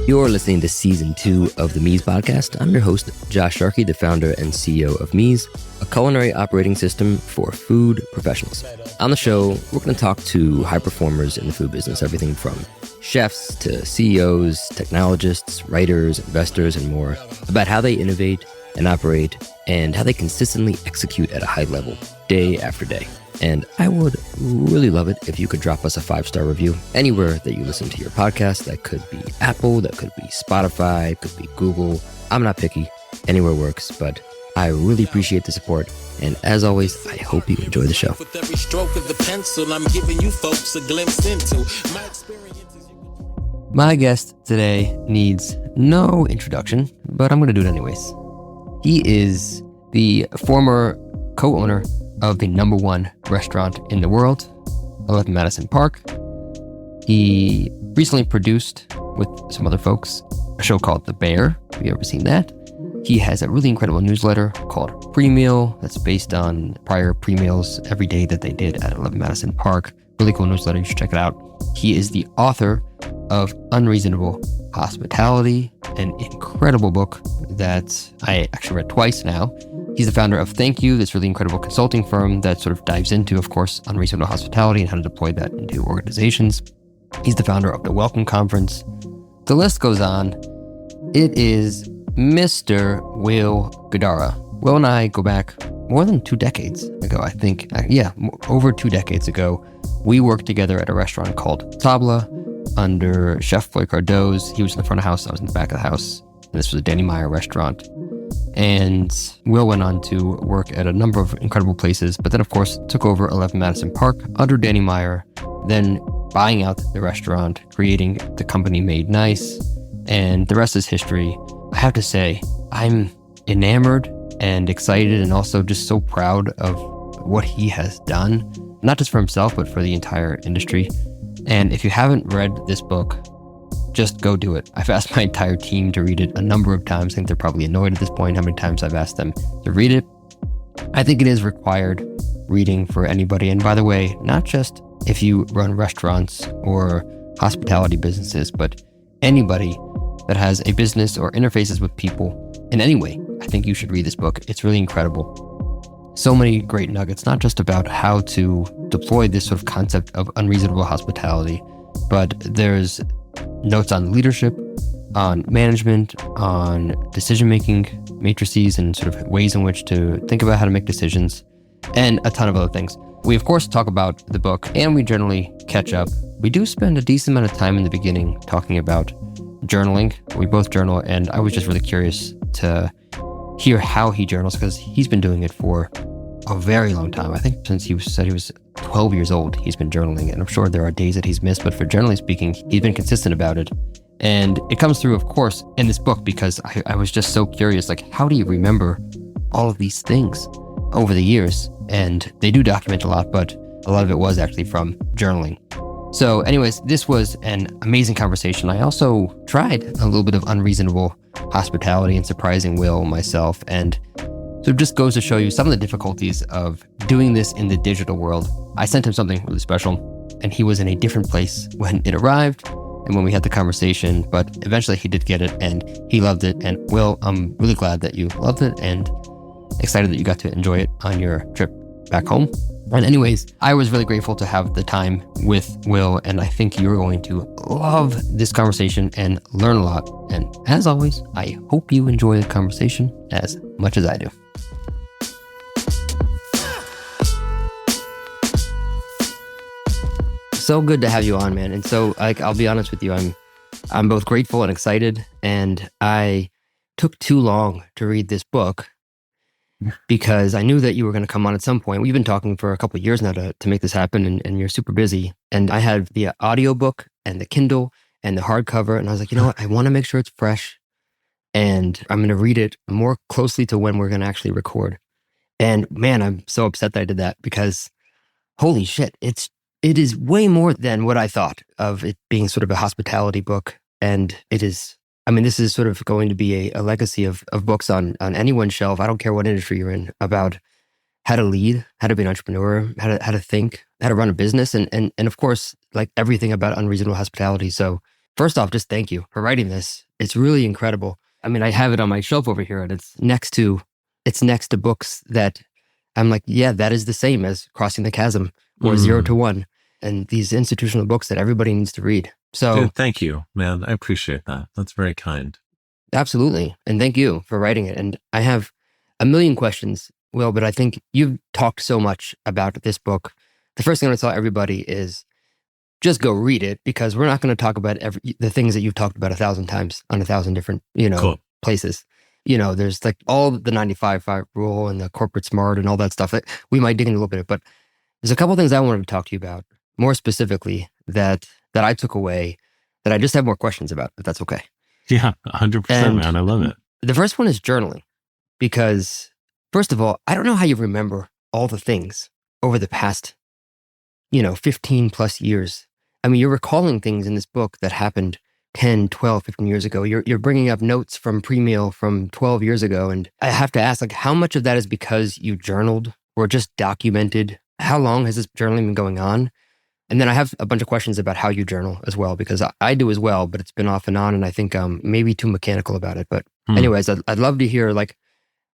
You're listening to Season 2 of the Mies podcast. I'm your host, Josh Sharkey, the founder and CEO of Mies, a culinary operating system for food professionals. On the show, we're going to talk to high performers in the food business, everything from chefs to CEOs, technologists, writers, investors, and more, about how they innovate and operate and how they consistently execute at a high level, day after day. And I would really love it if you could drop us a 5-star review anywhere that you listen to your podcast. That could be Apple, that could be Spotify, could be Google. I'm not picky. Anywhere works, but I really appreciate the support. And as always, I hope you enjoy the show. With every stroke of the pencil, I'm giving you folks a glimpse into my experiences. My guest today needs no introduction, but I'm going to do it anyways. He is the former co-owner of the #1 restaurant in the world, 11 Madison Park. He recently produced, with some other folks, a show called The Bear. Have you ever seen that? He has a really incredible newsletter called Pre-Meal that's based on prior pre-meals every day that they did at 11 Madison Park. Really cool newsletter. You should check it out. He is the author of Unreasonable Hospitality, an incredible book that I actually read twice now. He's the founder of Thank You, this really incredible consulting firm that sort of dives into, of course, unreasonable hospitality and how to deploy that into organizations. He's the founder of the Welcome Conference. The list goes on. It is Mr. Will Guidara. Will and I go back more than 2 decades ago, I think. Over 2 decades ago. We worked together at a restaurant called Tabla under Chef Floyd Cardoz. He was in the front of the house, I was in the back of the house. And this was a Danny Meyer restaurant. And Will went on to work at a number of incredible places, but then of course took over 11 Madison Park under Danny Meyer, then buying out the restaurant, creating the company Made Nice, and the rest is history. I have to say, I'm enamored and excited and also just so proud of what he has done, not just for himself, but for the entire industry. And if you haven't read this book, just go do it. I've asked my entire team to read it a number of times. I think they're probably annoyed at this point how many times I've asked them to read it. I think it is required reading for anybody. And by the way, not just if you run restaurants or hospitality businesses, but anybody that has a business or interfaces with people in any way. I think you should read this book. It's really incredible. So many great nuggets, not just about how to deploy this sort of concept of unreasonable hospitality, but there's notes on leadership, on management, on decision-making matrices and sort of ways in which to think about how to make decisions, and a ton of other things. We, of course, talk about the book, and we generally catch up. We do spend a decent amount of time in the beginning talking about journaling. We both journal, and I was just really curious to hear how he journals, because he's been doing it for a very long time. I think since he said he was 12 years old, he's been journaling, and I'm sure there are days that he's missed, but for generally speaking, he's been consistent about it. And it comes through, of course, in this book, because I was just so curious, like, how do you remember all of these things over the years? And they do document a lot, but a lot of it was actually from journaling. So anyways, this was an amazing conversation. I also tried a little bit of unreasonable hospitality and surprising Will myself, and so it just goes to show you some of the difficulties of doing this in the digital world. I sent him something really special, and he was in a different place when it arrived and when we had the conversation, but eventually he did get it and he loved it. And Will, I'm really glad that you loved it and excited that you got to enjoy it on your trip back home. And anyways, I was really grateful to have the time with Will, and I think you're going to love this conversation and learn a lot. And as always, I hope you enjoy the conversation as much as I do. So good to have you on, man. And so, I'll be honest with you, I'm both grateful and excited. And I took too long to read this book because I knew that you were going to come on at some point. We've been talking for a couple of years now to make this happen, and you're super busy. And I had the audiobook and the Kindle and the hardcover, and I was like, you know what? I want to make sure it's fresh, and I'm going to read it more closely to when we're going to actually record. And man, I'm so upset that I did that, because holy shit, it is way more than what I thought of it being sort of a hospitality book. And it is, this is sort of going to be a legacy of books on anyone's shelf. I don't care what industry you're in, about how to lead, how to be an entrepreneur, how to think, how to run a business, and of course, like everything about unreasonable hospitality. So First off, just thank you for writing this. It's really incredible. I mean, I have it on my shelf over here, and it's next to books that I'm like, yeah, that is the same as Crossing the Chasm or Zero to One, and these institutional books that everybody needs to read. So, Dude, thank you, man. I appreciate that. That's very kind. absolutely, and thank you for writing it. And I have a million questions, Will, but I think you've talked so much about this book. The first thing I want to tell everybody is just go read it, because we're not going to talk about the things that you've talked about 1,000 times on 1,000 different, Cool. places. There's like all the 95-5 rule and the corporate smart and all that stuff that we might dig in a little bit. But there's a couple things I wanted to talk to you about more specifically that I took away that I just have more questions about, if that's okay. Yeah, 100%, man. I love it. The first one is journaling, because first of all, I don't know how you remember all the things over the past, 15 plus years. I mean, you're recalling things in this book that happened 10, 12, 15 years ago. You're bringing up notes from pre-meal from 12 years ago. And I have to ask, like, how much of that is because you journaled or just documented? How long has this journaling been going on? And then I have a bunch of questions about how you journal as well, because I do as well, but it's been off and on. And I think I'm maybe too mechanical about it. But anyways, I'd love to hear like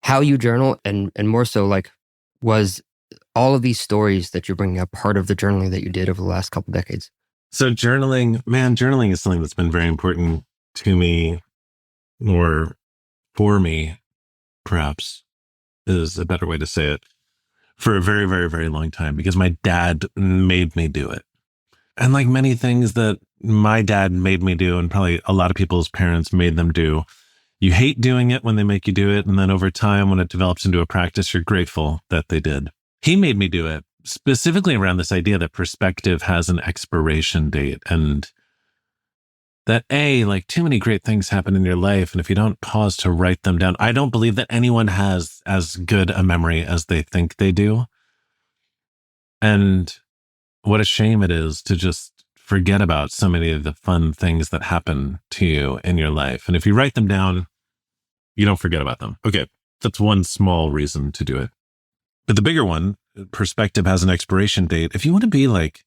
how you journal, and more so like, was all of these stories that you're bringing up part of the journaling that you did over the last couple decades? So journaling is something that's been very important to me, or for me, perhaps is a better way to say it, for a very, very, very long time, because my dad made me do it. And like many things that my dad made me do, and probably a lot of people's parents made them do, you hate doing it when they make you do it. And then over time, when it develops into a practice, you're grateful that they did. He made me do it, specifically around this idea that perspective has an expiration date, and that like too many great things happen in your life. And if you don't pause to write them down, I don't believe that anyone has as good a memory as they think they do. And what a shame it is to just forget about so many of the fun things that happen to you in your life. And if you write them down, you don't forget about them. Okay, that's one small reason to do it. But the bigger one, perspective has an expiration date. If you want to be like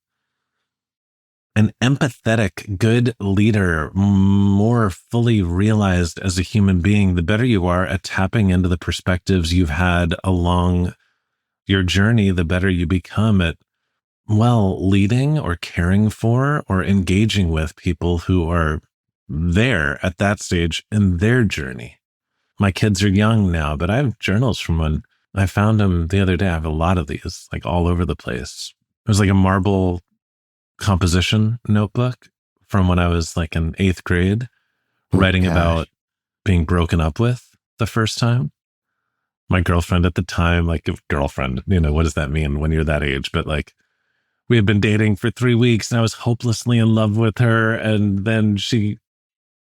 an empathetic, good leader, more fully realized as a human being, the better you are at tapping into the perspectives you've had along your journey, the better you become at, leading or caring for or engaging with people who are there at that stage in their journey. My kids are young now, but I have journals from when I found them the other day. I have a lot of these, like all over the place. It was like a marble composition notebook from when I was like in 8th grade, writing about being broken up with the first time. My girlfriend at the time, like girlfriend, what does that mean when you're that age? But like, we had been dating for 3 weeks and I was hopelessly in love with her. And then she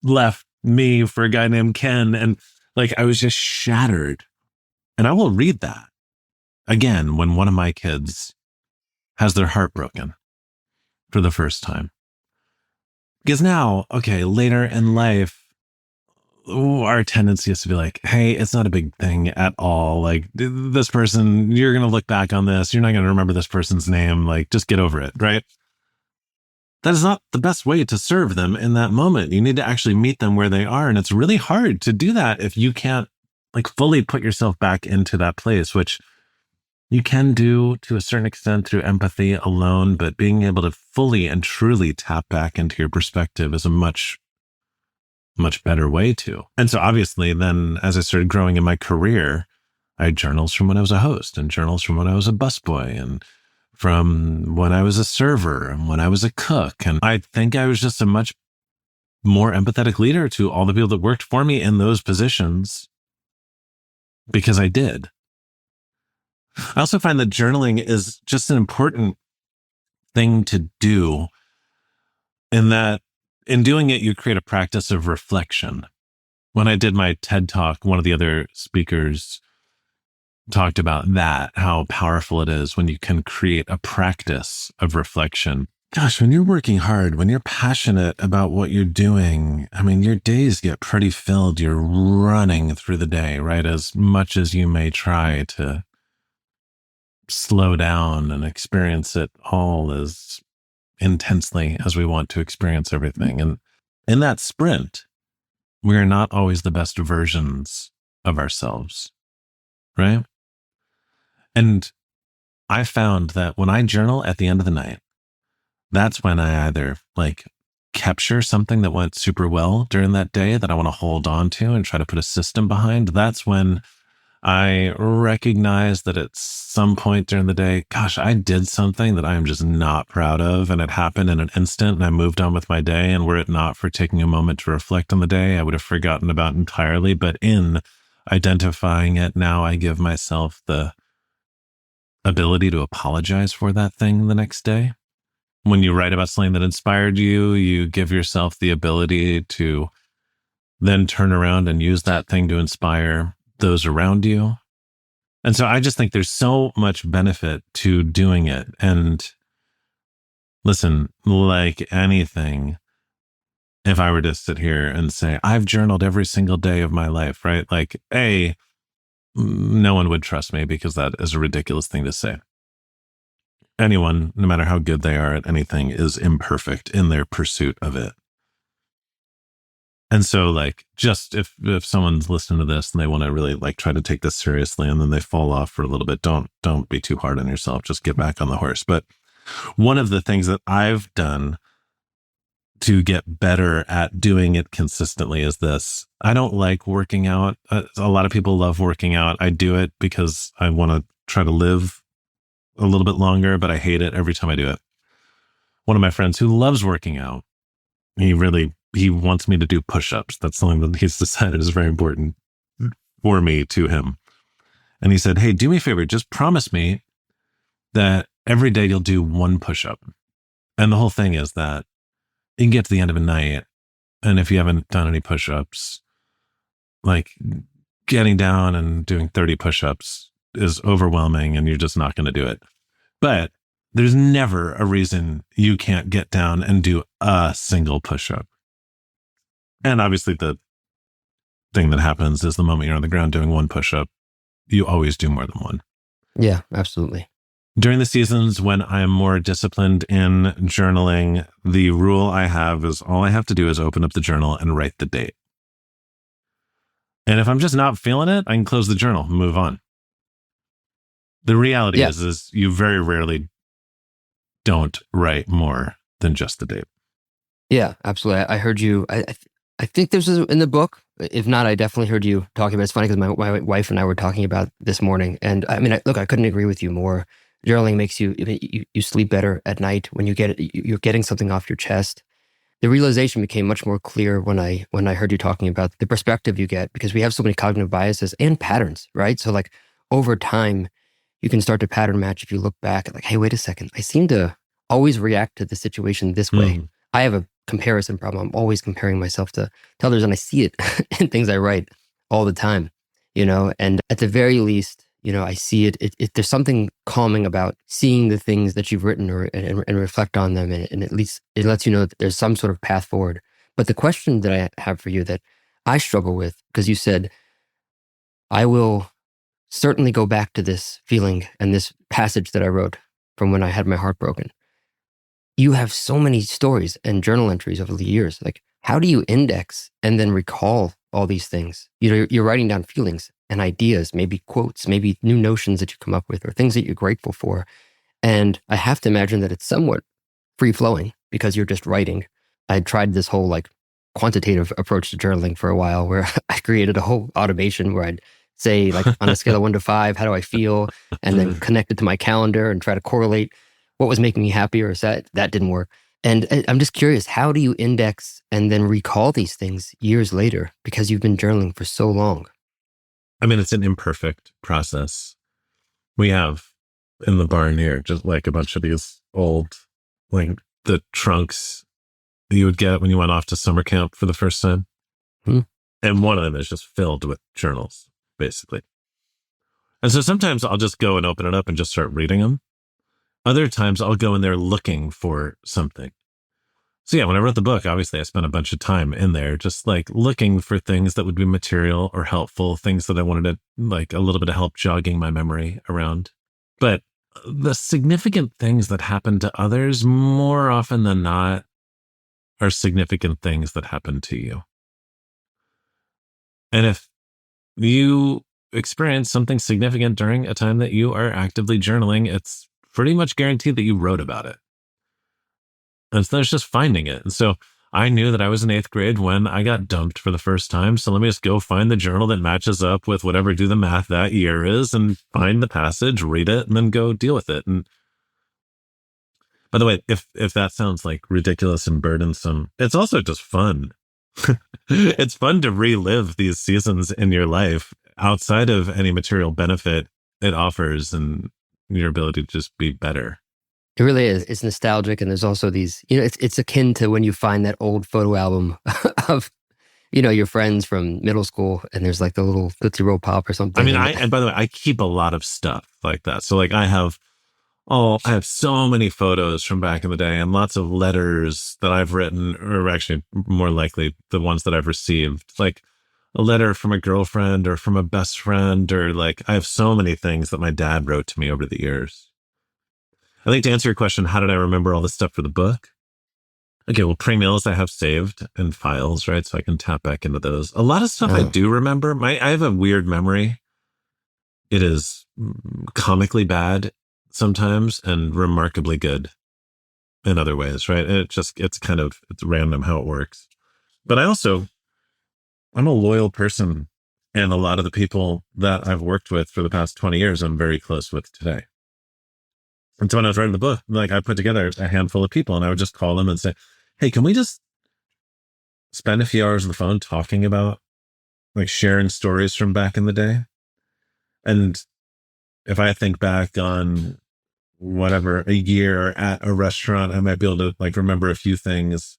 left me for a guy named Ken. And like, I was just shattered. And I will read that again when one of my kids has their heart broken for the first time. Because now, later in life, our tendency is to be like, hey, it's not a big thing at all. Like, this person, you're going to look back on this. You're not going to remember this person's name. Like, just get over it, right? That is not the best way to serve them in that moment. You need to actually meet them where they are. And it's really hard to do that if you can't like fully put yourself back into that place, which you can do to a certain extent through empathy alone, but being able to fully and truly tap back into your perspective is a much, much better way to. And so obviously then as I started growing in my career, I had journals from when I was a host and journals from when I was a busboy and from when I was a server and when I was a cook. And I think I was just a much more empathetic leader to all the people that worked for me in those positions because I did. I also find that journaling is just an important thing to do in that in doing it, you create a practice of reflection. When I did my TED Talk, one of the other speakers talked about that, how powerful it is when you can create a practice of reflection. Gosh, when you're working hard, when you're passionate about what you're doing, I mean, your days get pretty filled. You're running through the day, right? As much as you may try to slow down and experience it all as intensely as we want to experience everything. And in that sprint, we are not always the best versions of ourselves, right? And I found that when I journal at the end of the night, that's when I either like capture something that went super well during that day that I want to hold on to and try to put a system behind. That's when I recognize that at some point during the day, gosh, I did something that I am just not proud of, and it happened in an instant, and I moved on with my day. And were it not for taking a moment to reflect on the day, I would have forgotten about it entirely. But in identifying it, now I give myself the ability to apologize for that thing the next day. When you write about something that inspired you, you give yourself the ability to then turn around and use that thing to inspire those around you. And so I just think there's so much benefit to doing it. And listen, like anything, if I were to sit here and say, I've journaled every single day of my life, right? Like, no one would trust me because that is a ridiculous thing to say. Anyone, no matter how good they are at anything, is imperfect in their pursuit of it. And so, like, just if someone's listening to this and they want to really like try to take this seriously and then they fall off for a little bit, don't be too hard on yourself. Just get back on the horse. But one of the things that I've done to get better at doing it consistently is this. I don't like working out. A lot of people love working out. I do it because I want to try to live a little bit longer, but I hate it every time I do it. One of my friends who loves working out, he wants me to do push-ups. That's something that he's decided is very important for me to him. And he said, hey, do me a favor, just promise me that every day you'll do one push-up. And the whole thing is that you can get to the end of a night, and if you haven't done any push-ups, like getting down and doing 30 push-ups is overwhelming and you're just not going to do it. But there's never a reason you can't get down and do a single push-up. And obviously the thing that happens is the moment you're on the ground doing one push-up, you always do more than one. Yeah, absolutely. During the seasons when I am more disciplined in journaling, the rule I have is all I have to do is open up the journal and write the date. And if I'm just not feeling it, I can close the journal and move on. The reality is you very rarely don't write more than just the date. Yeah, absolutely. I heard you. I think this is in the book. If not, I definitely heard you talking about it. It's funny because my wife and I were talking about this morning. And I mean, I couldn't agree with you more. Journaling makes you sleep better at night when you're getting something off your chest. The realization became much more clear when I heard you talking about the perspective you get, because we have so many cognitive biases and patterns, right? So like over time, you can start to pattern match if you look back like, hey, wait a second. I seem to always react to the situation this way. I have a comparison problem. I'm always comparing myself to others, and I see it in things I write all the time, and at the very least, I see it. There's something calming about seeing the things that you've written and reflect on them. And at least it lets you know that there's some sort of path forward. But the question that I have for you that I struggle with, because you said, I will certainly go back to this feeling and this passage that I wrote from when I had my heart broken. You have so many stories and journal entries over the years. Like, how do you index and then recall all these things? You're writing down feelings and ideas, maybe quotes, maybe new notions that you come up with or things that you're grateful for. And I have to imagine that it's somewhat free-flowing because you're just writing. I tried this whole like quantitative approach to journaling for a while where I created a whole automation where I'd say like on a scale of 1 to 5, how do I feel? And then connect it to my calendar and try to correlate what was making me happy or sad. That didn't work. And I'm just curious, how do you index and then recall these things years later because you've been journaling for so long? I mean, it's an imperfect process. We have in the barn here just like a bunch of these old, like the trunks you would get when you went off to summer camp for the first time. And one of them is just filled with journals, basically. And so sometimes I'll just go and open it up and just start reading them. Other times I'll go in there looking for something. So yeah, when I wrote the book, obviously I spent a bunch of time in there just like looking for things that would be material or helpful, things that I wanted to like a little bit of help jogging my memory around. But the significant things that happen to others more often than not are significant things that happen to you. And if you experience something significant during a time that you are actively journaling, it's pretty much guaranteed that you wrote about it. And so it's just finding it. And so I knew that I was in 8th grade when I got dumped for the first time. So let me just go find the journal that matches up with whatever do the math that year is and find the passage, read it, and then go deal with it. And by the way, if that sounds like ridiculous and burdensome, it's also just fun. It's fun to relive these seasons in your life outside of any material benefit it offers and your ability to just be better. It really is. It's nostalgic. And there's also these, it's akin to when you find that old photo album of, your friends from middle school and there's like the little Tootsie Roll Pop or something. I mean, and by the way, I keep a lot of stuff like that. So like I have so many photos from back in the day and lots of letters that I've written, or actually more likely the ones that I've received, like a letter from a girlfriend or from a best friend, or like I have so many things that my dad wrote to me over the years. I think to answer your question, how did I remember all this stuff for the book? Okay, well, pre-meals I have saved in files, right? So I can tap back into those. A lot of stuff I do remember. I have a weird memory. It is comically bad sometimes and remarkably good in other ways, right? And it's random how it works. But I'm a loyal person, and a lot of the people that I've worked with for the past 20 years, I'm very close with today. And so when I was writing the book, like I put together a handful of people and I would just call them and say, hey, can we just spend a few hours on the phone talking about like sharing stories from back in the day? And if I think back on whatever, a year at a restaurant, I might be able to like remember a few things.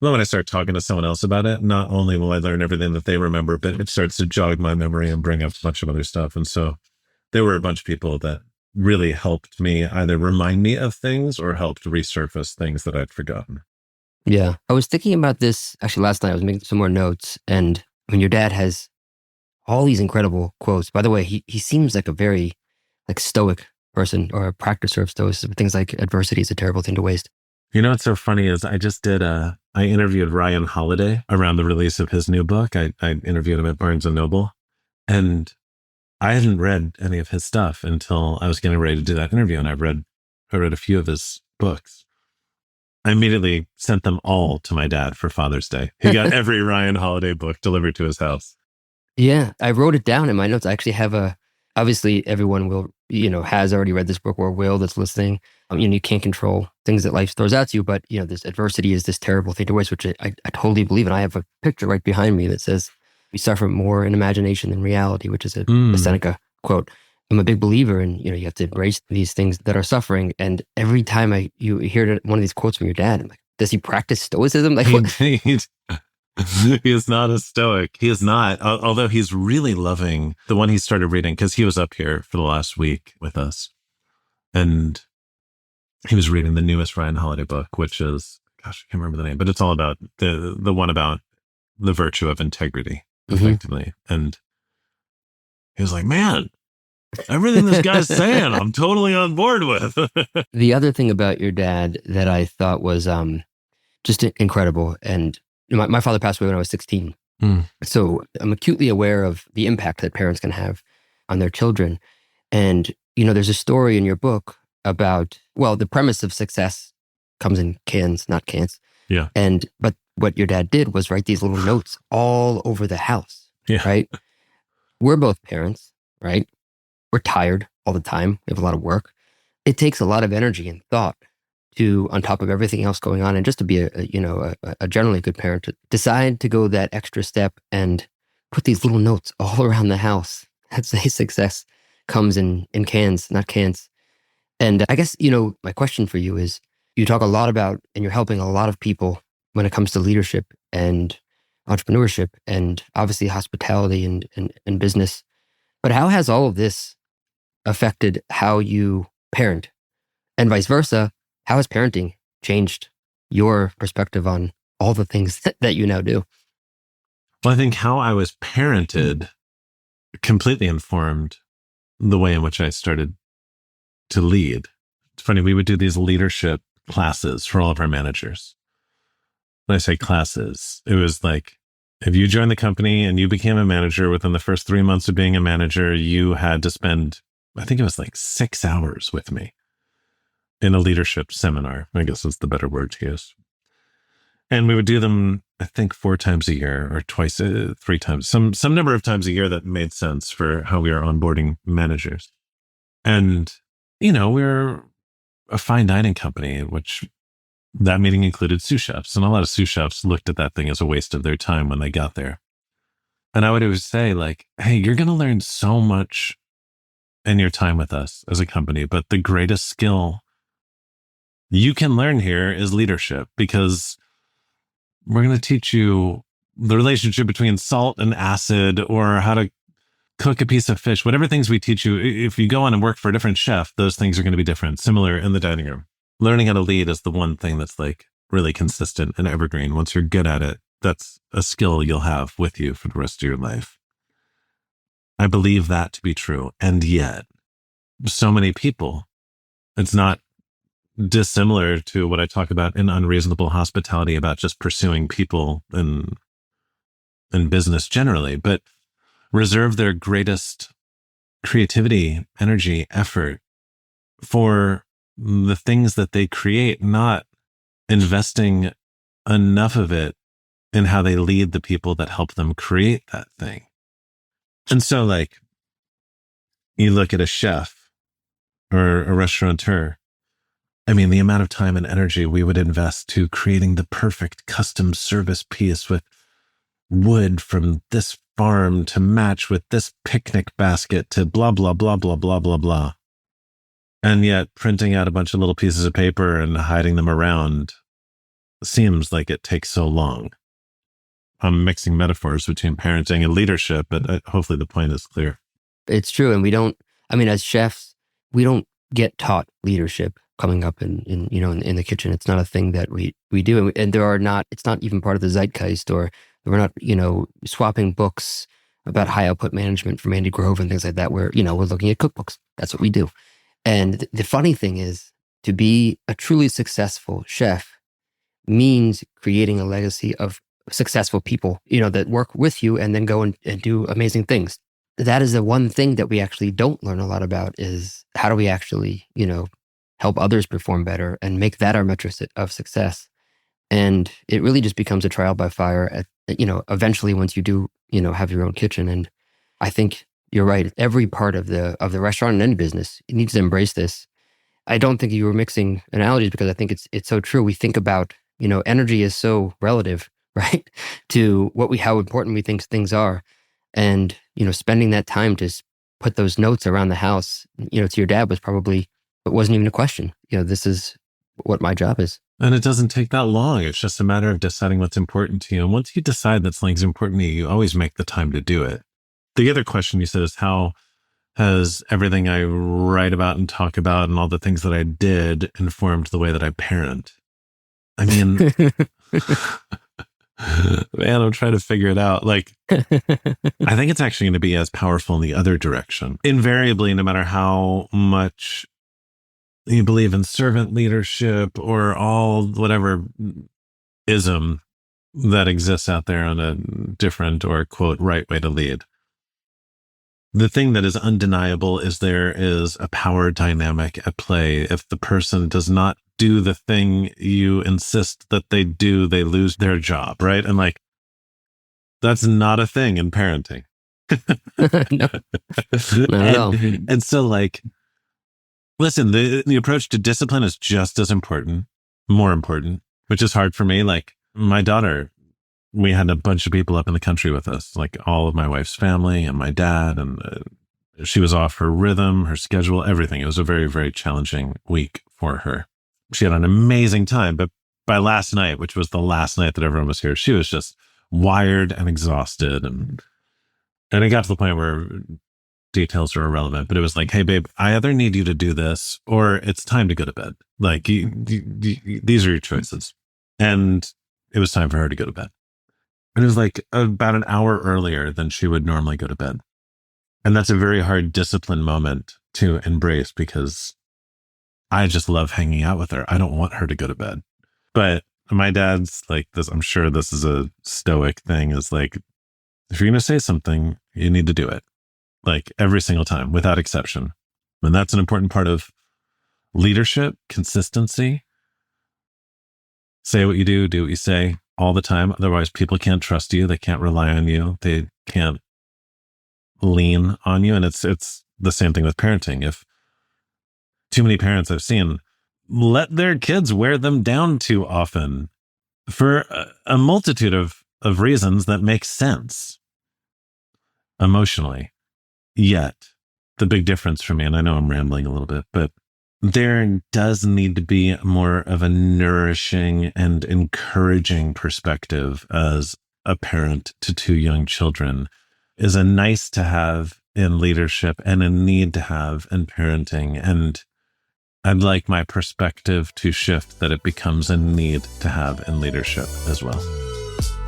Well, when I start talking to someone else about it, not only will I learn everything that they remember, but it starts to jog my memory and bring up a bunch of other stuff. And so there were a bunch of people that really helped me either remind me of things or helped resurface things that I'd forgotten. Yeah. I was thinking about this actually last night. I was making some more notes, and your dad has all these incredible quotes. By the way, he seems like a very like stoic person or a practicer of stoicism. Things like adversity is a terrible thing to waste. You know what's so funny is I interviewed Ryan Holiday around the release of his new book. I interviewed him at Barnes & Noble, and I hadn't read any of his stuff until I was getting ready to do that interview, and I read a few of his books. I immediately sent them all to my dad for Father's Day. He got every Ryan Holiday book delivered to his house. Yeah, I wrote it down in my notes. I actually have obviously everyone will, has already read this book, or will that's listening. You can't control things that life throws at you, but this adversity is this terrible thing to waste, which I totally believe. And I have a picture right behind me that says, we suffer more in imagination than reality, which is a Seneca quote. I'm a big believer in, you have to embrace these things that are suffering. And every time you hear one of these quotes from your dad, I'm like, does he practice stoicism? Like, He is not a stoic. He is not, although he's really loving the one he started reading, because he was up here for the last week with us. And he was reading the newest Ryan Holiday book, which is, gosh, I can't remember the name, but it's all about the one about the virtue of integrity, effectively. And he was like, man, everything this guy's saying, I'm totally on board with. The other thing about your dad that I thought was just incredible, and my father passed away when I was 16. So I'm acutely aware of the impact that parents can have on their children. And, there's a story in your book about, well, the premise of success comes in cans, not cans. Yeah. But what your dad did was write these little notes all over the house. Yeah. Right. We're both parents, right? We're tired all the time. We have a lot of work. It takes a lot of energy and thought to, on top of everything else going on, and just to be a generally good parent, to decide to go that extra step and put these little notes all around the house. That's a success comes in cans, not cans. And I guess, my question for you is, you talk a lot about, and you're helping a lot of people when it comes to leadership and entrepreneurship and obviously hospitality and business. But how has all of this affected how you parent? And vice versa, how has parenting changed your perspective on all the things that you now do? Well, I think how I was parented completely informed the way in which I started to lead. It's funny, we would do these leadership classes for all of our managers. when I say classes, it was like, if you joined the company and you became a manager within the first 3 months of being a manager, you had to spend, I think it was like 6 hours with me in a leadership seminar. I guess that's the better word to use. And we would do them, I think, 4 times a year or twice, 3 times, some number of times a year that made sense for how we are onboarding managers. And, we're a fine dining company, which that meeting included sous chefs. And a lot of sous chefs looked at that thing as a waste of their time when they got there. And I would always say, like, hey, you're going to learn so much in your time with us as a company, but the greatest skill you can learn here is leadership, because we're going to teach you the relationship between salt and acid, or how to cook a piece of fish, whatever things we teach you. If you go on and work for a different chef, those things are going to be different, similar in the dining room. Learning how to lead is the one thing that's like really consistent and evergreen. Once you're good at it, that's a skill you'll have with you for the rest of your life. I believe that to be true. And yet, so many people, it's not dissimilar to what I talk about in Unreasonable Hospitality about just pursuing people in business generally, but reserve their greatest creativity, energy, effort for the things that they create, not investing enough of it in how they lead the people that help them create that thing. And so, like, you look at a chef or a restaurateur, I mean, the amount of time and energy we would invest to creating the perfect custom service piece with wood from this farm to match with this picnic basket to blah, blah, blah, blah, blah, blah, blah. And yet printing out a bunch of little pieces of paper and hiding them around seems like it takes so long. I'm mixing metaphors between parenting and leadership, but hopefully the point is clear. It's true. And as chefs, we don't get taught leadership coming up in the kitchen. It's not a thing that we do. And it's not even part of the zeitgeist, or we're not, swapping books about high output management from Andy Grove and things like that, where, we're looking at cookbooks. That's what we do. And the funny thing is, to be a truly successful chef means creating a legacy of successful people, that work with you and then go and do amazing things. That is the one thing that we actually don't learn a lot about, is how do we actually, help others perform better and make that our metric of success. And it really just becomes a trial by fire eventually once you do, have your own kitchen. And I think you're right. Every part of the restaurant and any business, it needs to embrace this. I don't think you were mixing analogies, because I think it's so true. We think about, energy is so relative, right, to how important we think things are. And, spending that time to put those notes around the house, to your dad it wasn't even a question. This is what my job is. And it doesn't take that long. It's just a matter of deciding what's important to you. And once you decide that something's important to you, you always make the time to do it. The other question you said is, how has everything I write about and talk about and all the things that I did informed the way that I parent? I mean, man, I'm trying to figure it out. Like, I think it's actually going to be as powerful in the other direction. Invariably, no matter how much you believe in servant leadership or all whatever ism that exists out there on a different or, quote, right way to lead, the thing that is undeniable is there is a power dynamic at play. If the person does not do the thing you insist that they do, they lose their job, right? And like, that's not a thing in parenting. No, not at all. And so, like, listen, the approach to discipline is just as important, more important, which is hard for me. Like, my daughter, we had a bunch of people up in the country with us, like all of my wife's family and my dad, and she was off her rhythm, her schedule, everything. It was a very, very challenging week for her. She had an amazing time, but by last night, which was the last night that everyone was here, she was just wired and exhausted. And it got to the point where details are irrelevant, but it was like, hey, babe, I either need you to do this or it's time to go to bed. Like, these are your choices. And it was time for her to go to bed. And it was like about an hour earlier than she would normally go to bed. And that's a very hard discipline moment to embrace, because I just love hanging out with her. I don't want her to go to bed. But my dad's like this. I'm sure this is a stoic thing, is like, if you're going to say something, you need to do it, like every single time without exception. And that's an important part of leadership, consistency. Say what you do what you say all the time. Otherwise, people can't trust you. They can't rely on you. They can't lean on you. And it's the same thing with parenting. If too many parents I've seen let their kids wear them down too often for a multitude of reasons that make sense emotionally. Yet, the big difference for me, and I know I'm rambling a little bit, but there does need to be more of a nourishing and encouraging perspective as a parent to two young children is a nice to have in leadership and a need to have in parenting. And I'd like my perspective to shift that it becomes a need to have in leadership as well.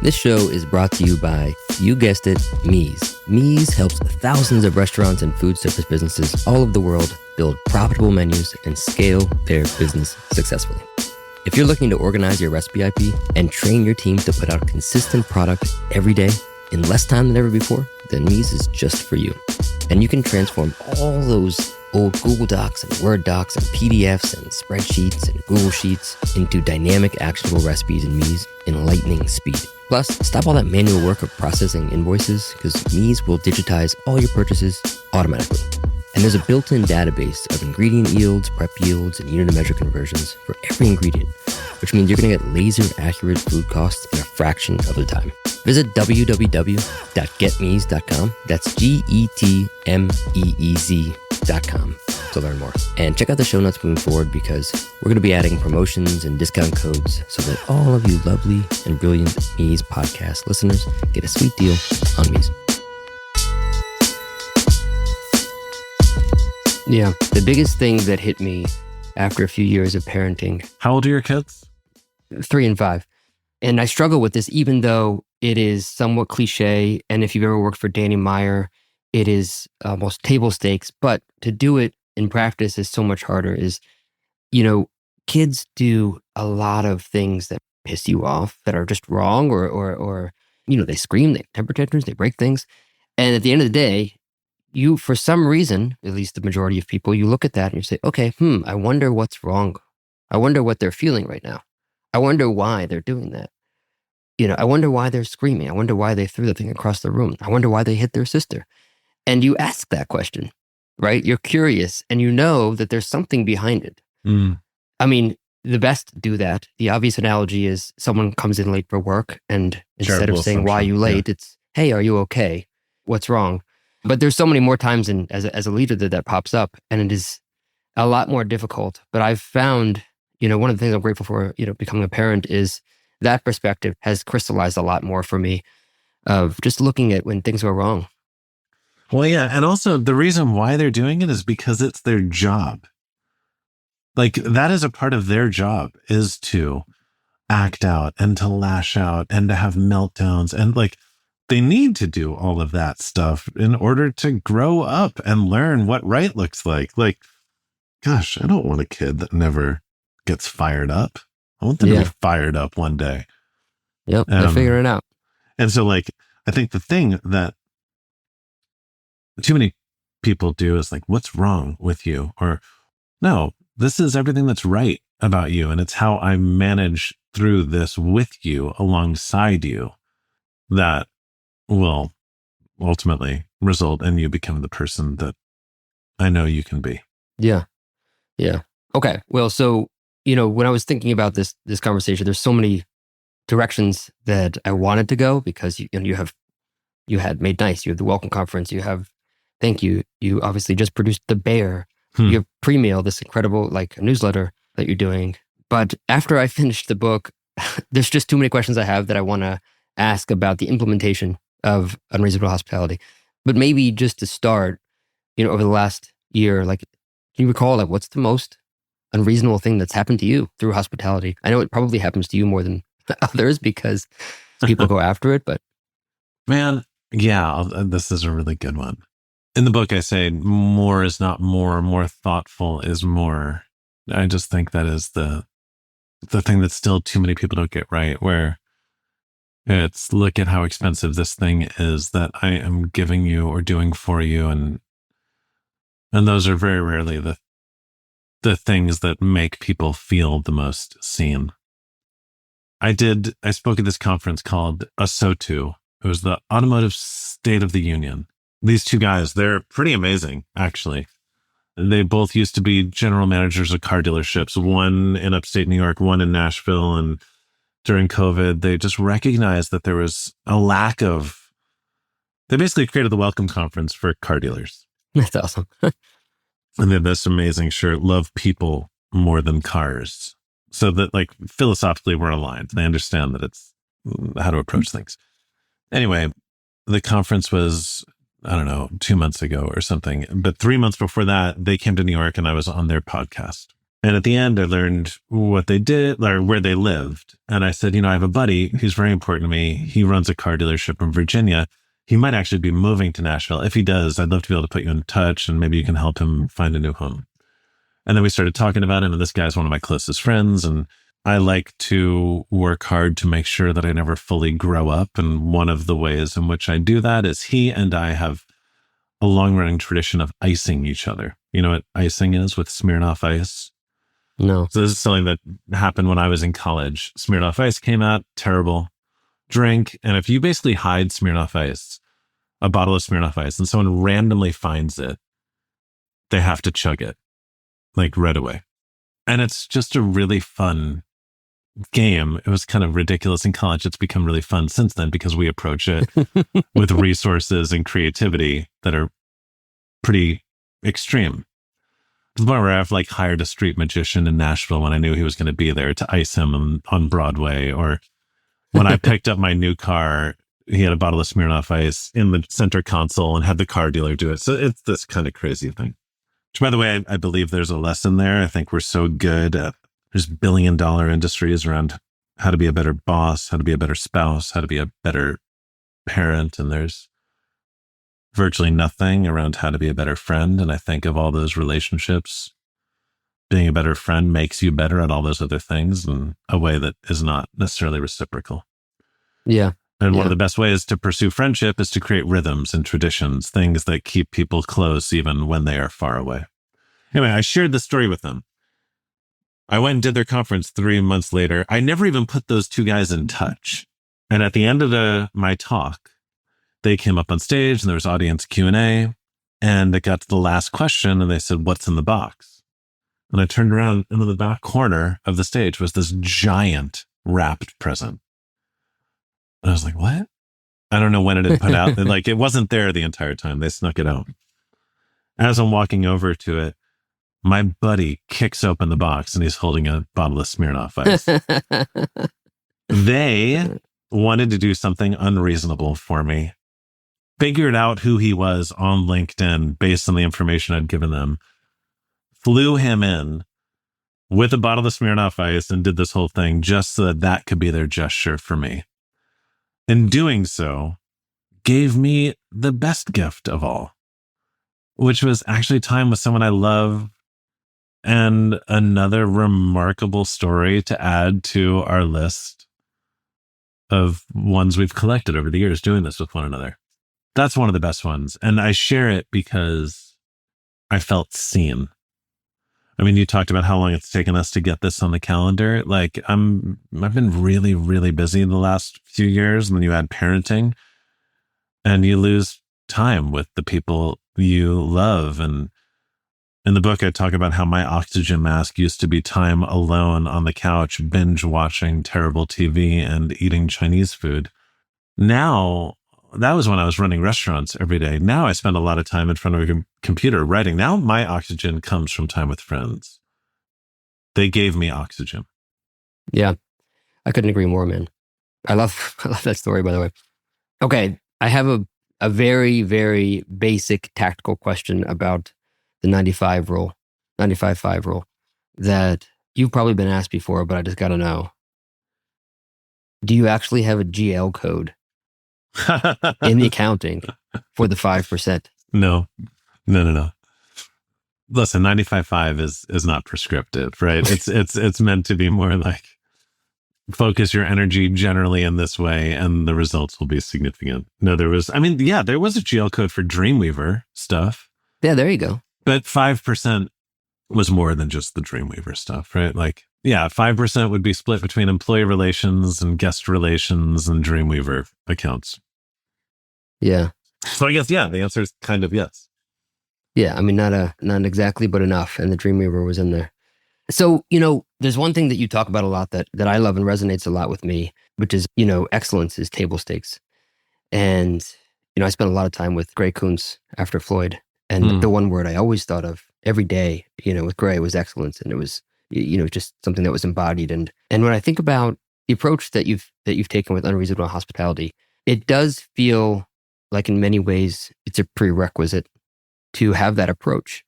This show is brought to you by, you guessed it, Mies. Mies helps thousands of restaurants and food service businesses all over the world build profitable menus and scale their business successfully. If you're looking to organize your recipe IP and train your team to put out a consistent product every day in less time than ever before, then Mies is just for you. And you can transform all those old Google Docs and Word docs and PDFs and spreadsheets and Google Sheets into dynamic, actionable recipes in Mies in lightning speed. Plus, stop all that manual work of processing invoices, because Mies will digitize all your purchases automatically. And there's a built-in database of ingredient yields, prep yields, and unit of measure conversions for every ingredient, which means you're going to get laser-accurate food costs in a fraction of the time. Visit www.getmeez.com. That's GETMEEZ.com to learn more. And check out the show notes moving forward, because we're going to be adding promotions and discount codes so that all of you lovely and brilliant Mies podcast listeners get a sweet deal on Mies. Yeah, the biggest thing that hit me after a few years of parenting. How old are your kids? 3 and 5. And I struggle with this, even though it is somewhat cliche. And if you've ever worked for Danny Meyer, it is almost table stakes. But to do it in practice is so much harder. Kids do a lot of things that piss you off, that are just wrong, or they scream, they have temper tantrums, they break things. And at the end of the day, you, for some reason, at least the majority of people, you look at that and you say, okay, I wonder what's wrong. I wonder what they're feeling right now. I wonder why they're doing that. I wonder why they're screaming. I wonder why they threw the thing across the room. I wonder why they hit their sister. And you ask that question, right? You're curious and you know that there's something behind it. Mm. I mean, the best do that. The obvious analogy is someone comes in late for work, and instead of saying, why are you late? It's, hey, are you okay? What's wrong? But there's so many more times as a leader that pops up, and it is a lot more difficult. But I've found, one of the things I'm grateful for, becoming a parent, is that perspective has crystallized a lot more for me, of just looking at when things go wrong. Well, yeah. And also the reason why they're doing it is because it's their job. Like, that is a part of their job, is to act out and to lash out and to have meltdowns. And they need to do all of that stuff in order to grow up and learn what right looks like. Gosh, I don't want a kid that never gets fired up. I want them to be fired up one day. Yep, they're figuring it out. And so, I think the thing that too many people do is what's wrong with you? Or, no, this is everything that's right about you. And it's how I manage through this with you, alongside you, that will ultimately result in you becoming the person that I know you can be. Yeah. Yeah. Okay. Well, so, when I was thinking about this conversation, there's so many directions that I wanted to go, because you had Made Nice, you have the Welcome Conference, you have Thank You. You obviously just produced The Bear. You have Pre-Meal, this incredible newsletter that you're doing. But after I finished the book, there's just too many questions I have that I want to ask about the implementation of Unreasonable Hospitality. But maybe just to start, over the last year, can you recall what's the most unreasonable thing that's happened to you through hospitality? I know it probably happens to you more than others because people go after it, but man, yeah, this is a really good one. In the book, I say more is not more thoughtful is more. I just think that is the the thing that still too many people don't get right, where it's look at how expensive this thing is that I am giving you or doing for you. And those are very rarely the things that make people feel the most seen. I spoke at this conference called ASOTU. It was the Automotive State of the Union. These two guys, they're pretty amazing, actually. They both used to be general managers of car dealerships, one in upstate New York, one in Nashville. And during COVID, they just recognized that there was a lack of, they basically created the welcome conference for car dealers. That's awesome. And then this amazing shirt, love people more than cars. So that like philosophically we're aligned. They understand that it's how to approach things. Anyway, the conference was, I don't know, 2 months ago or something. But 3 months before that, they came to New York and I was on their podcast. And at the end, I learned what they did or where they lived. And I said, I have a buddy who's very important to me. He runs a car dealership in Virginia. He might actually be moving to Nashville. If he does, I'd love to be able to put you in touch and maybe you can help him find a new home. And then we started talking about it. And this guy's one of my closest friends. And I like to work hard to make sure that I never fully grow up. And one of the ways in which I do that is he and I have a long-running tradition of icing each other. You know what icing is with Smirnoff Ice? No. So this is something that happened when I was in college. Smirnoff Ice came out, terrible drink. And if you basically hide Smirnoff Ice, a bottle of Smirnoff Ice, and someone randomly finds it, they have to chug it, like right away. And it's just a really fun game. It was kind of ridiculous in college. It's become really fun since then because we approach it with resources and creativity that are pretty extreme. To the point where I've like hired a street magician in Nashville when I knew he was going to be there to ice him on Broadway. Or when I picked up my new car, he had a bottle of Smirnoff Ice in the center console and had the car dealer do it. So it's this kind of crazy thing. Which, by the way, I believe there's a lesson there. I think we're so good at, there's billion-dollar industries around how to be a better boss, how to be a better spouse, how to be a better parent. And there's virtually nothing around how to be a better friend. And I think of all those relationships, being a better friend makes you better at all those other things in a way that is not necessarily reciprocal. Yeah. And one of the best ways to pursue friendship is to create rhythms and traditions, things that keep people close even when they are far away. Anyway, I shared this story with them. I went and did their conference 3 months later. I never even put those two guys in touch. And at the end of my talk, they came up on stage and there was audience Q&A. And it got to the last question and they said, "What's in the box?" And I turned around and in the back corner of the stage was this giant wrapped present. And I was like, what? I don't know when it had put out. Like, it wasn't there the entire time. They snuck it out. As I'm walking over to it, my buddy kicks open the box and he's holding a bottle of Smirnoff Ice. They wanted to do something unreasonable for me. Figured out who he was on LinkedIn based on the information I'd given them. Flew him in with a bottle of Smirnoff Ice and did this whole thing just so that that could be their gesture for me. In doing so, gave me the best gift of all, which was actually time with someone I love and another remarkable story to add to our list of ones we've collected over the years doing this with one another. That's one of the best ones. And I share it because I felt seen. I mean, you talked about how long it's taken us to get this on the calendar. Like I've been really, really busy the last few years. And then you add parenting and you lose time with the people you love. And in the book, I talk about how my oxygen mask used to be time alone on the couch, binge watching terrible TV and eating Chinese food. Now, that was when I was running restaurants every day. Now I spend a lot of time in front of a computer writing. Now my oxygen comes from time with friends. They gave me oxygen. Yeah, I couldn't agree more, man. I love that story, by the way. Okay, I have a very, very basic tactical question about the 95 rule, 95-5 rule that you've probably been asked before, but I just got to know. Do you actually have a GL code in the accounting for the 5%? No. Listen, 95.5 is not prescriptive, right? It's meant to be more like focus your energy generally in this way and the results will be significant. No, there was a GL code for Dreamweaver stuff. Yeah, there you go. But 5% was more than just the Dreamweaver stuff, right? Like, yeah, 5% would be split between employee relations and guest relations and Dreamweaver accounts. Yeah. So I guess, yeah, the answer is kind of yes. Yeah, I mean, not exactly, but enough. And the Dreamweaver was in there. So, there's one thing that you talk about a lot that I love and resonates a lot with me, which is, excellence is table stakes. And, I spent a lot of time with Gray Kuntz after Floyd. And the one word I always thought of every day, with Gray was excellence. And it was, just something that was embodied. And when I think about the approach that you've taken with Unreasonable Hospitality, it does feel like in many ways it's a prerequisite to have that approach.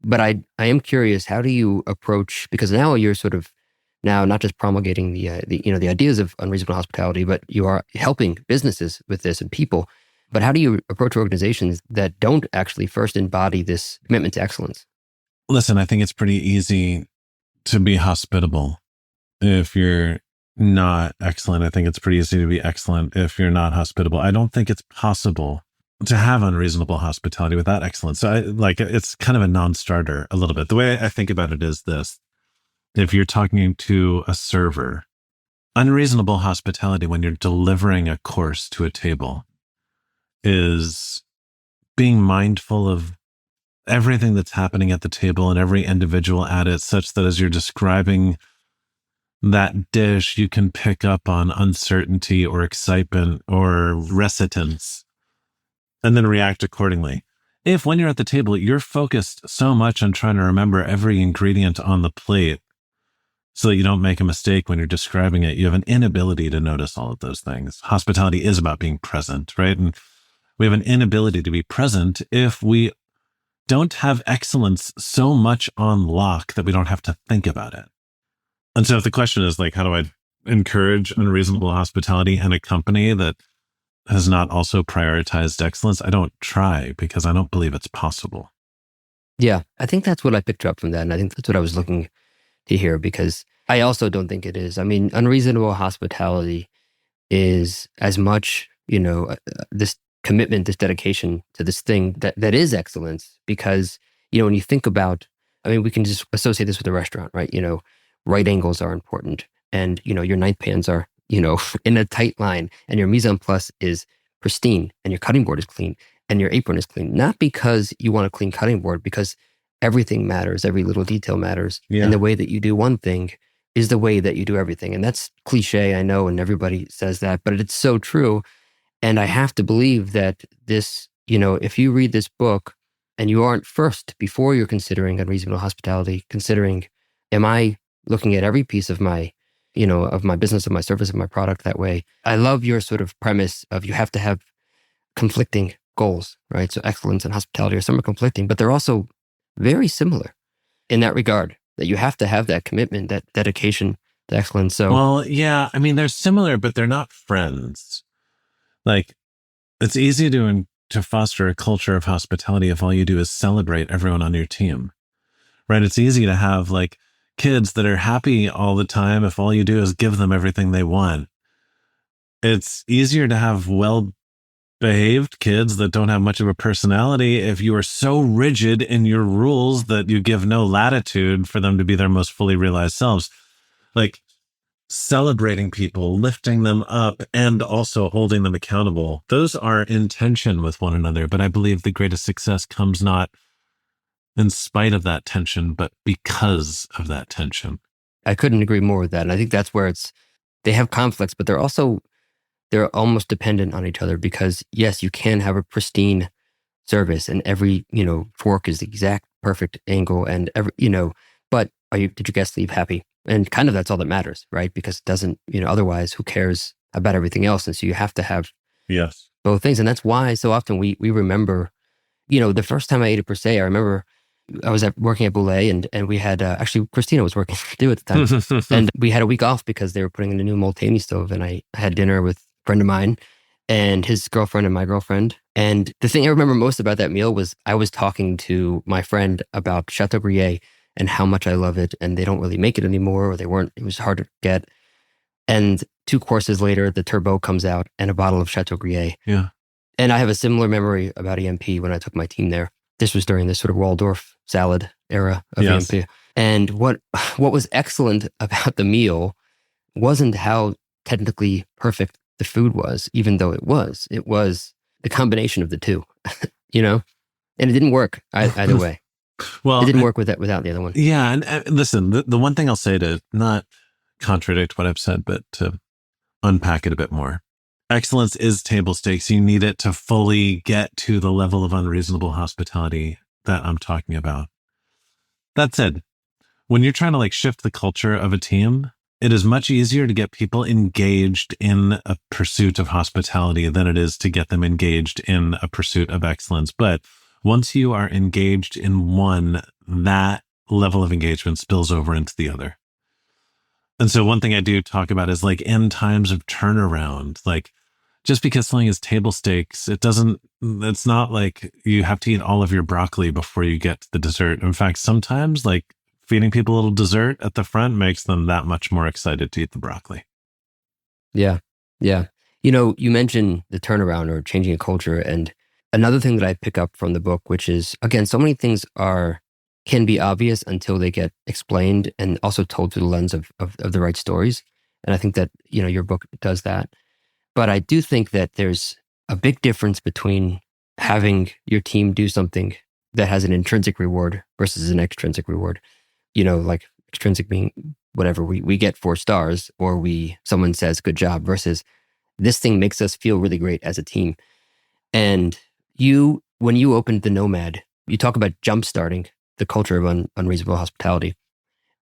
But I am curious, how do you approach, because now you're sort of not just promulgating the ideas of Unreasonable Hospitality, but you are helping businesses with this and people. But how do you approach organizations that don't actually first embody this commitment to excellence? Listen, I think it's pretty easy to be hospitable if you're not excellent. I think it's pretty easy to be excellent if you're not hospitable. I don't think it's possible to have unreasonable hospitality without excellence. So it's kind of a non-starter a little bit. The way I think about it is this. If you're talking to a server, unreasonable hospitality when you're delivering a course to a table is being mindful of everything that's happening at the table and every individual at it, such that as you're describing that dish, you can pick up on uncertainty or excitement or reticence and then react accordingly. If when you're at the table, you're focused so much on trying to remember every ingredient on the plate so that you don't make a mistake when you're describing it, you have an inability to notice all of those things. Hospitality is about being present, right? And we have an inability to be present if we don't have excellence so much on lock that we don't have to think about it. And so if the question is how do I encourage unreasonable hospitality in a company that has not also prioritized excellence, I don't try because I don't believe it's possible. Yeah, I think that's what I picked up from that. And I think that's what I was looking to hear, because I also don't think it is. I mean, unreasonable hospitality is as much, this commitment, this dedication to this thing that is excellence. Because, when you think about, we can just associate this with a restaurant, right? Right angles are important. And, your ninth pans are, in a tight line, and your mise en place is pristine, and your cutting board is clean, and your apron is clean. Not because you want a clean cutting board, because everything matters, every little detail matters. Yeah. And the way that you do one thing is the way that you do everything. And that's cliche, I know, and everybody says that, but it's so true. And I have to believe that this, if you read this book and you aren't first, before you're considering unreasonable hospitality, considering, am I looking at every piece of my business, of my service, of my product that way? I love your sort of premise of you have to have conflicting goals, right? So excellence and hospitality are somewhat conflicting, but they're also very similar in that regard, that you have to have that commitment, that dedication to excellence. So, well, yeah, they're similar, but they're not friends. It's easy to foster a culture of hospitality if all you do is celebrate everyone on your team, right? It's easy to have kids that are happy all the time if all you do is give them everything they want. It's easier to have well-behaved kids that don't have much of a personality if you are so rigid in your rules that you give no latitude for them to be their most fully realized selves. Celebrating people, lifting them up, and also holding them accountable. Those are in tension with one another, but I believe the greatest success comes not in spite of that tension, but because of that tension. I couldn't agree more with that. And I think that's where they have conflicts, but they're almost dependent on each other, because yes, you can have a pristine service and every, fork is the exact perfect angle and but did your guests leave happy? And kind of that's all that matters, right? Because it doesn't, otherwise who cares about everything else? And so you have to have both things. And that's why so often we remember, the first time I ate a per se, I remember I was working at Boulay and we had, actually Christina was working too at the time. And we had a week off because they were putting in a new Multaney stove. And I had dinner with a friend of mine and his girlfriend and my girlfriend. And the thing I remember most about that meal was I was talking to my friend about Chateaubriand and how much I love it. And they don't really make it anymore, or it was hard to get. And 2 courses later, the Turbo comes out and a bottle of Chateau Gruyere. Yeah. And I have a similar memory about EMP when I took my team there. This was during this sort of Waldorf salad era of EMP. And what was excellent about the meal wasn't how technically perfect the food was, even though it was. It was the combination of the two, you know? And it didn't work either way. Well, it didn't work without the other one. Yeah. And listen, the one thing I'll say, to not contradict what I've said, but to unpack it a bit more. Excellence is table stakes. You need it to fully get to the level of unreasonable hospitality that I'm talking about. That said, when you're trying to like shift the culture of a team, it is much easier to get people engaged in a pursuit of hospitality than it is to get them engaged in a pursuit of excellence. But once you are engaged in one, that level of engagement spills over into the other. And so one thing I do talk about is like in times of turnaround, like just because something is table stakes, it's not like you have to eat all of your broccoli before you get to the dessert. In fact, sometimes like feeding people a little dessert at the front makes them that much more excited to eat the broccoli. Yeah. Yeah. You know, you mentioned the turnaround or changing a culture. And another thing that I pick up from the book, which is, again, so many things can be obvious until they get explained and also told through the lens of the right stories. And I think that, you know, your book does that. But I do think that there's a big difference between having your team do something that has an intrinsic reward versus an extrinsic reward. You know, like extrinsic being whatever, we get 4 stars or someone says good job, versus this thing makes us feel really great as a team. And when you opened the Nomad, you talk about jumpstarting the culture of unreasonable hospitality.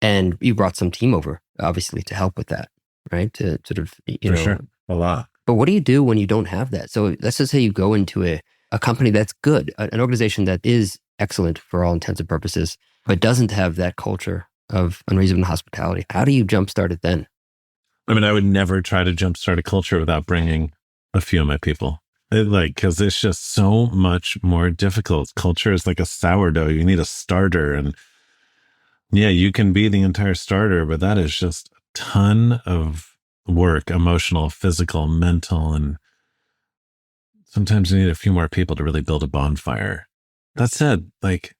And you brought some team over, obviously, to help with that, right? To sort of, you know. Sure. A lot. But what do you do when you don't have that? So let's just say you go into a company that's good, an organization that is excellent for all intents and purposes, but doesn't have that culture of unreasonable hospitality. How do you jumpstart it then? I mean, I would never try to jumpstart a culture without bringing a few of my people. Because it's just so much more difficult. Culture is like a sourdough. You need a starter. And yeah, you can be the entire starter, but that is just a ton of work, emotional, physical, mental. And sometimes you need a few more people to really build a bonfire. That said, like,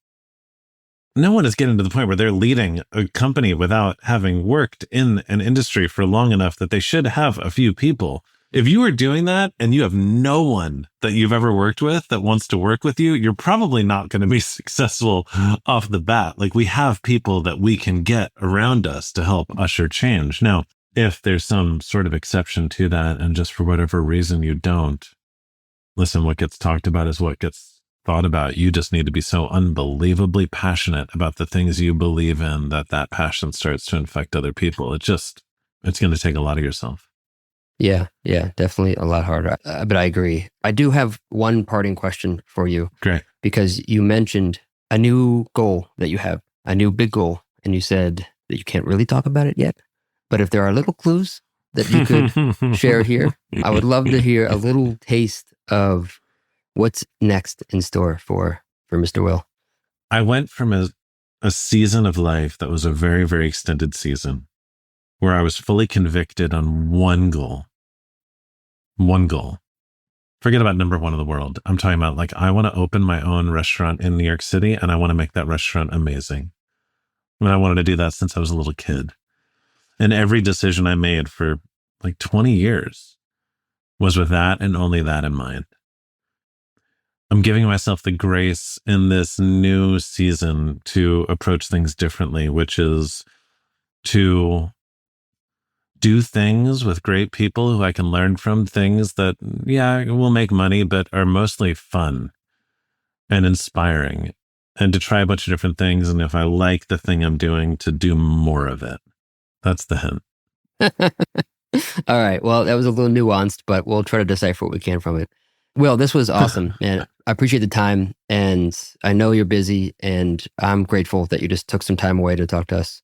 no one is getting to the point where they're leading a company without having worked in an industry for long enough that they should have a few people. If you are doing that and you have no one that you've ever worked with that wants to work with you, you're probably not going to be successful off the bat. Like, we have people that we can get around us to help usher change. Now, if there's some sort of exception to that and just for whatever reason you don't, listen, what gets talked about is what gets thought about. You just need to be so unbelievably passionate about the things you believe in that passion starts to infect other people. It's going to take a lot of yourself. Yeah, definitely a lot harder. But I agree. I do have one parting question for you. Great. Because you mentioned a new goal that you have, a new big goal, and you said that you can't really talk about it yet. But if there are little clues that you could share here, I would love to hear a little taste of what's next in store for Mr. Will. I went from a season of life that was a very, very extended season, where I was fully convicted on one goal. One goal. Forget about number one in the world. I'm talking about, like, I want to open my own restaurant in New York City, and I want to make that restaurant amazing. And I wanted to do that since I was a little kid. And every decision I made for like 20 years was with that and only that in mind. I'm giving myself the grace in this new season to approach things differently, which is to do things with great people who I can learn from, things that, yeah, will make money, but are mostly fun and inspiring, and to try a bunch of different things. And if I like the thing I'm doing, to do more of it. That's the hint. All right. Well, that was a little nuanced, but we'll try to decipher what we can from it. Will, this was awesome, and I appreciate the time, and I know you're busy, and I'm grateful that you just took some time away to talk to us.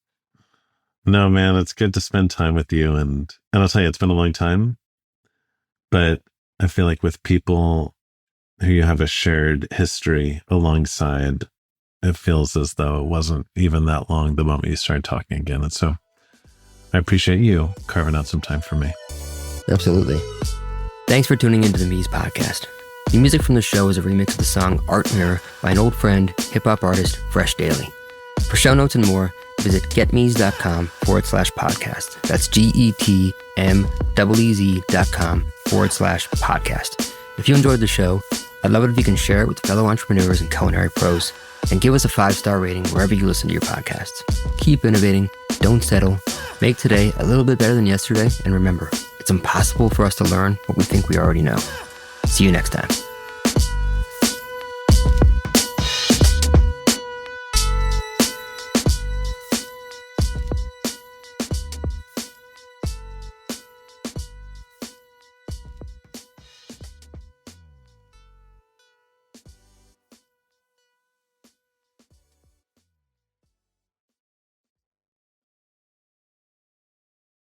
No, man, it's good to spend time with you. And I'll tell you, it's been a long time, but I feel like with people who you have a shared history alongside, it feels as though it wasn't even that long the moment you started talking again. And so I appreciate you carving out some time for me. Absolutely. Thanks for tuning into the Mies podcast. The music from the show is a remix of the song Art Mirror by an old friend, hip-hop artist, Fresh Daily. For show notes and more, visit getmees.com/podcast. That's GETMEEZ.com/podcast. If you enjoyed the show, I'd love it if you can share it with fellow entrepreneurs and culinary pros, and give us a 5-star rating wherever you listen to your podcasts. Keep innovating, don't settle, make today a little bit better than yesterday, and remember, it's impossible for us to learn what we think we already know. See you next time.